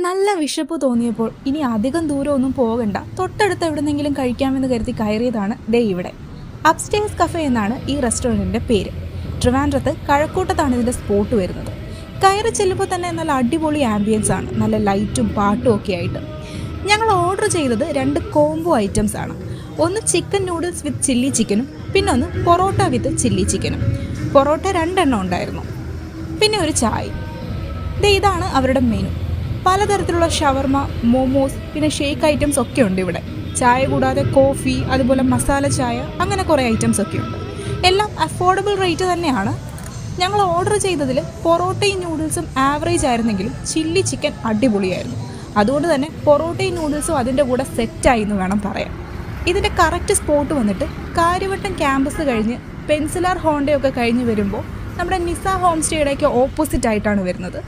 നല്ല വിശപ്പ് തോന്നിയപ്പോൾ ഇനി അധികം ദൂരമൊന്നും പോകണ്ട, തൊട്ടടുത്ത് എവിടെന്നെങ്കിലും കഴിക്കാമെന്ന് കരുതി കയറിയതാണ് ദേ ഇവിടെ. അപ്സ്റ്റേഴ്സ് കഫേ എന്നാണ് ഈ റെസ്റ്റോറൻറ്റിൻ്റെ പേര്. ട്രിവാൻഡ്രത്ത് കഴക്കൂട്ടത്താണ് ഇതിൻ്റെ സ്പോട്ട് വരുന്നത്. കയറി ചെല്ലുമ്പോൾ തന്നെ നല്ല അടിപൊളി ആംബിയൻസ് ആണ്, നല്ല ലൈറ്റും പാട്ടും ഒക്കെ ആയിട്ട്. ഞങ്ങൾ ഓർഡർ ചെയ്തത് 2 കോംബോ ഐറ്റംസ് ആണ്. ഒന്ന് ചിക്കൻ നൂഡിൽസ് വിത്ത് ചില്ലി ചിക്കനും, പിന്നെ ഒന്ന് പൊറോട്ട വിത്ത് ചില്ലി ചിക്കനും. പൊറോട്ട 2 എണ്ണം ഉണ്ടായിരുന്നു, പിന്നെ ഒരു ചായ. ഇതാണ് അവരുടെ മെനു. പലതരത്തിലുള്ള ഷവർമ, മോമോസ്, പിന്നെ ഷേക്ക് ഐറ്റംസ് ഒക്കെ ഉണ്ട് ഇവിടെ. ചായ കൂടാതെ കോഫി, അതുപോലെ മസാല ചായ, അങ്ങനെ കുറേ ഐറ്റംസ് ഒക്കെ ഉണ്ട്. എല്ലാം അഫോർഡബിൾ റേറ്റ് തന്നെയാണ്. ഞങ്ങൾ ഓർഡർ ചെയ്തതിൽ പൊറോട്ടയും നൂഡിൽസും ആവറേജ് ആയിരുന്നെങ്കിലും ചില്ലി ചിക്കൻ അടിപൊളിയായിരുന്നു. അതുകൊണ്ട് തന്നെ പൊറോട്ടയും നൂഡിൽസും അതിൻ്റെ കൂടെ സെറ്റായി എന്ന് വേണം പറയാൻ. ഇതിൻ്റെ കറക്റ്റ് സ്പോട്ട് വന്നിട്ട് കാര്യവട്ടം ക്യാമ്പസ് കഴിഞ്ഞ് പെൻസിലാർ ഹോണ്ടയൊക്കെ കഴിഞ്ഞ് വരുമ്പോൾ നമ്മുടെ നിസ ഹോം സ്റ്റേയുടെയൊക്കെ ഓപ്പോസിറ്റ് ആയിട്ടാണ് വരുന്നത്.